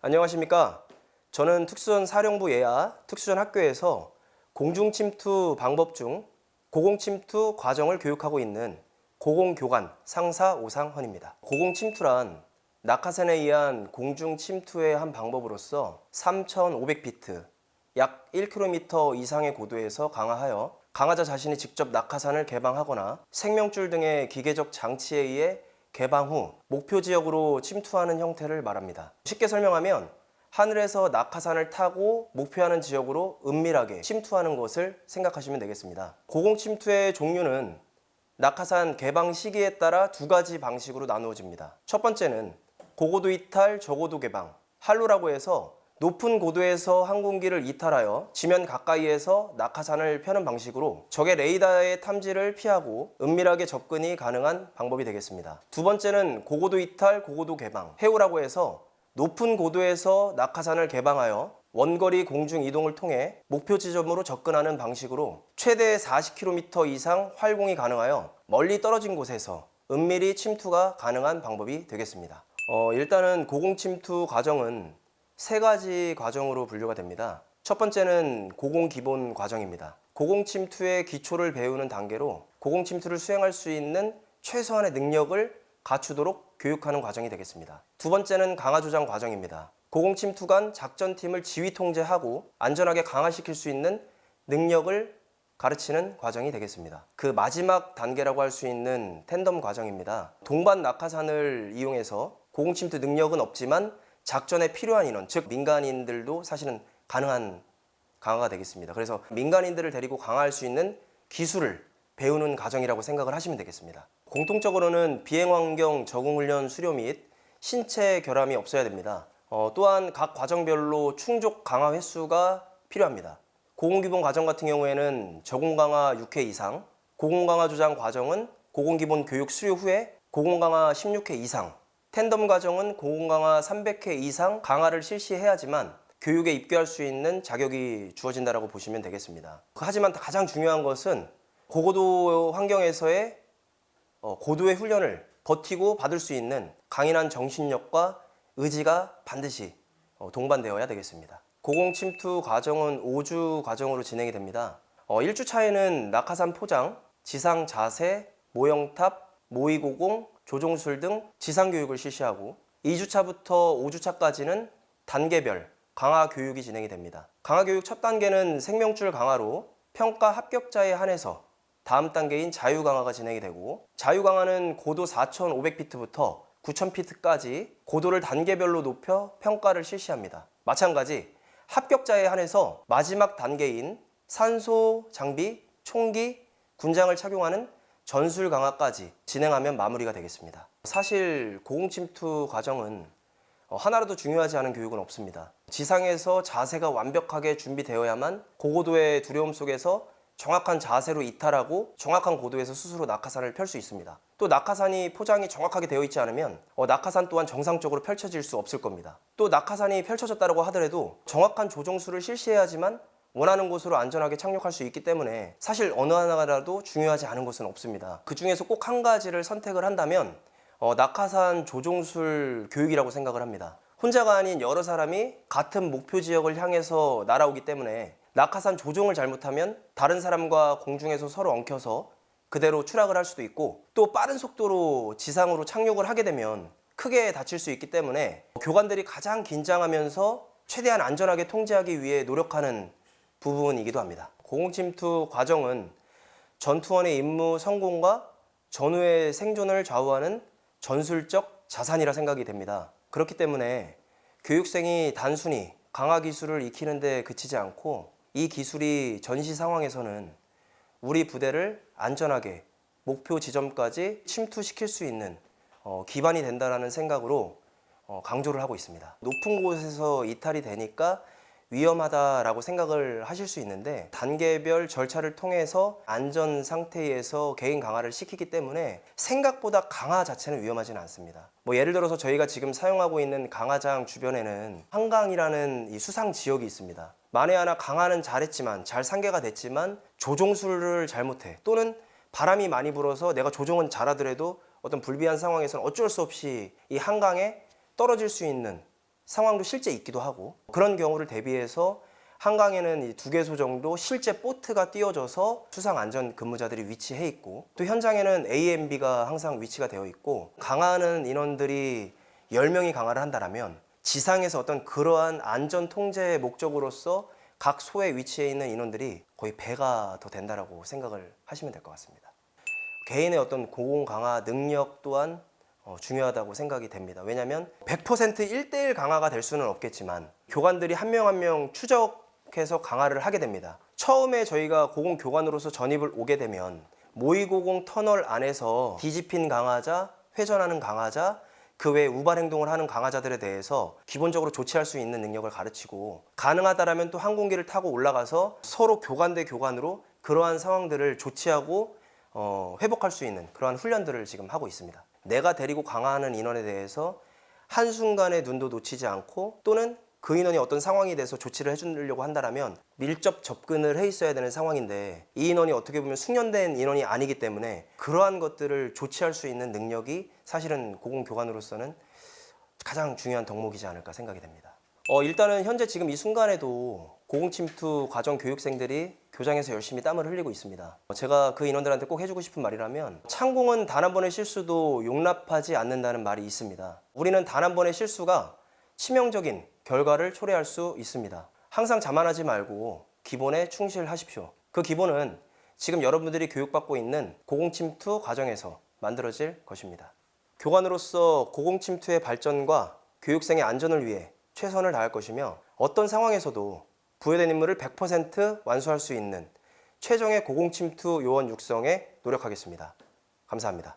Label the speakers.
Speaker 1: 안녕하십니까. 저는 특수전 사령부 예하 특수전 학교에서 공중침투 방법 중 고공침투 과정을 교육하고 있는 고공교관 상사 오상헌입니다. 고공침투란 낙하산에 의한 공중침투의 한 방법으로서 3,500피트, 약 1km 이상의 고도에서 강화하여 강화자 자신이 직접 낙하산을 개방하거나 생명줄 등의 기계적 장치에 의해 개방 후 목표 지역으로 침투하는 형태를 말합니다. 쉽게 설명하면 하늘에서 낙하산을 타고 목표하는 지역으로 은밀하게 침투하는 것을 생각하시면 되겠습니다. 고공침투의 종류는 낙하산 개방 시기에 따라 두 가지 방식으로 나누어집니다. 첫 번째는 고고도 이탈, 저고도 개방, 할로라고 해서 높은 고도에서 항공기를 이탈하여 지면 가까이에서 낙하산을 펴는 방식으로 적의 레이더의 탐지를 피하고 은밀하게 접근이 가능한 방법이 되겠습니다. 두 번째는 고고도 이탈, 고고도 개방, 해오라고 해서 높은 고도에서 낙하산을 개방하여 원거리 공중 이동을 통해 목표 지점으로 접근하는 방식으로 최대 40km 이상 활공이 가능하여 멀리 떨어진 곳에서 은밀히 침투가 가능한 방법이 되겠습니다. 일단은 고공침투 과정은 세 가지 과정으로 분류가 됩니다. 첫 번째는 고공기본 과정입니다. 고공침투의 기초를 배우는 단계로 고공침투를 수행할 수 있는 최소한의 능력을 갖추도록 교육하는 과정이 되겠습니다. 두 번째는 강화조장 과정입니다. 고공침투간 작전팀을 지휘 통제하고 안전하게 강화시킬 수 있는 능력을 가르치는 과정이 되겠습니다. 그 마지막 단계라고 할 수 있는 텐덤 과정입니다. 동반 낙하산을 이용해서 고공침투 능력은 없지만 작전에 필요한 인원, 즉 민간인들도 사실은 가능한 강화가 되겠습니다. 그래서 민간인들을 데리고 강화할 수 있는 기술을 배우는 과정이라고 생각을 하시면 되겠습니다. 공통적으로는 비행환경 적응훈련 수료 및 신체 결함이 없어야 됩니다. 또한 각 과정별로 충족 강화 횟수가 필요합니다. 고공기본 과정 같은 경우에는 저공강화 6회 이상, 고공강화 조장 과정은 고공기본 교육 수료 후에 고공강화 16회 이상, 텐덤 과정은 고공강화 300회 이상 강화를 실시해야지만 교육에 입교할 수 있는 자격이 주어진다고 보시면 되겠습니다. 하지만 가장 중요한 것은 고고도 환경에서의 고도의 훈련을 버티고 받을 수 있는 강인한 정신력과 의지가 반드시 동반되어야 되겠습니다. 고공침투 과정은 5주 과정으로 진행이 됩니다. 1주차에는 낙하산 포장, 지상 자세, 모형탑, 모의고공, 조종술 등 지상교육을 실시하고 2주차부터 5주차까지는 단계별 강화 교육이 진행이 됩니다. 강화 교육 첫 단계는 생명줄 강화로 평가 합격자에 한해서 다음 단계인 자유강화가 진행이 되고 자유강화는 고도 4,500피트부터 9,000피트까지 고도를 단계별로 높여 평가를 실시합니다. 마찬가지 합격자에 한해서 마지막 단계인 산소 장비, 총기, 군장을 착용하는 전술 강화까지 진행하면 마무리가 되겠습니다. 사실 고공침투 과정은 하나라도 중요하지 않은 교육은 없습니다. 지상에서 자세가 완벽하게 준비되어야만 고고도의 두려움 속에서 정확한 자세로 이탈하고 정확한 고도에서 스스로 낙하산을 펼 수 있습니다. 또 낙하산이 포장이 정확하게 되어 있지 않으면 낙하산 또한 정상적으로 펼쳐질 수 없을 겁니다. 또 낙하산이 펼쳐졌다고 하더라도 정확한 조종수를 실시해야지만 원하는 곳으로 안전하게 착륙할 수 있기 때문에 사실 어느 하나라도 중요하지 않은 것은 없습니다. 그 중에서 꼭 한 가지를 선택을 한다면 낙하산 조종술 교육이라고 생각을 합니다. 혼자가 아닌 여러 사람이 같은 목표 지역을 향해서 날아오기 때문에 낙하산 조종을 잘못하면 다른 사람과 공중에서 서로 엉켜서 그대로 추락을 할 수도 있고 또 빠른 속도로 지상으로 착륙을 하게 되면 크게 다칠 수 있기 때문에 교관들이 가장 긴장하면서 최대한 안전하게 통제하기 위해 노력하는 부분이기도 합니다. 고공침투 과정은 전투원의 임무 성공과 전후의 생존을 좌우하는 전술적 자산이라 생각이 됩니다. 그렇기 때문에 교육생이 단순히 강화 기술을 익히는 데 그치지 않고 이 기술이 전시 상황에서는 우리 부대를 안전하게 목표 지점까지 침투시킬 수 있는 기반이 된다는 생각으로 강조를 하고 있습니다. 높은 곳에서 이탈이 되니까 위험하다라고 생각을 하실 수 있는데 단계별 절차를 통해서 안전 상태에서 개인 강화를 시키기 때문에 생각보다 강화 자체는 위험하지는 않습니다. 예를 들어서 저희가 지금 사용하고 있는 강화장 주변에는 한강이라는 이 수상 지역이 있습니다. 만에 하나 강화는 잘했지만 잘 상계가 됐지만 조종술을 잘못해 또는 바람이 많이 불어서 내가 조종은 잘하더라도 어떤 불비한 상황에서는 어쩔 수 없이 이 한강에 떨어질 수 있는 상황도 실제 있기도 하고, 그런 경우를 대비해서 한강에는 이 2개소 정도 실제 보트가 띄워져서 수상 안전 근무자들이 위치해 있고, 또 현장에는 AMB가 항상 위치가 되어 있고, 강화하는 인원들이 10명이 강화를 한다면 지상에서 어떤 그러한 안전 통제의 목적으로서 각 소에 위치해 있는 인원들이 거의 배가 더 된다라고 생각을 하시면 될 것 같습니다. 개인의 어떤 고공 강화 능력 또한 중요하다고 생각이 됩니다. 왜냐하면 100% 1대1 강화가 될 수는 없겠지만 교관들이 한 명 한 명 추적해서 강화를 하게 됩니다. 처음에 저희가 고공 교관으로서 전입을 오게 되면 모의고공 터널 안에서 뒤집힌 강화자, 회전하는 강화자, 그 외에 우발 행동을 하는 강화자들에 대해서 기본적으로 조치할 수 있는 능력을 가르치고, 가능하다라면 또 항공기를 타고 올라가서 서로 교관 대 교관으로 그러한 상황들을 조치하고 회복할 수 있는 그러한 훈련들을 지금 하고 있습니다. 내가 데리고 강화하는 인원에 대해서 한순간의 눈도 놓치지 않고, 또는 그 인원이 어떤 상황이 돼서 조치를 해주려고 한다면 밀접 접근을 해 있어야 되는 상황인데, 이 인원이 어떻게 보면 숙련된 인원이 아니기 때문에 그러한 것들을 조치할 수 있는 능력이 사실은 고공교관으로서는 가장 중요한 덕목이지 않을까 생각이 됩니다. 일단은 현재 지금 이 순간에도 고공침투 과정 교육생들이 교장에서 열심히 땀을 흘리고 있습니다. 제가 그 인원들한테 꼭 해주고 싶은 말이라면, 창공은 단 한 번의 실수도 용납하지 않는다는 말이 있습니다. 우리는 단 한 번의 실수가 치명적인 결과를 초래할 수 있습니다. 항상 자만하지 말고 기본에 충실하십시오. 그 기본은 지금 여러분들이 교육받고 있는 고공침투 과정에서 만들어질 것입니다. 교관으로서 고공침투의 발전과 교육생의 안전을 위해 최선을 다할 것이며, 어떤 상황에서도 부여된 임무를 100% 완수할 수 있는 최종의 고공침투 요원 육성에 노력하겠습니다. 감사합니다.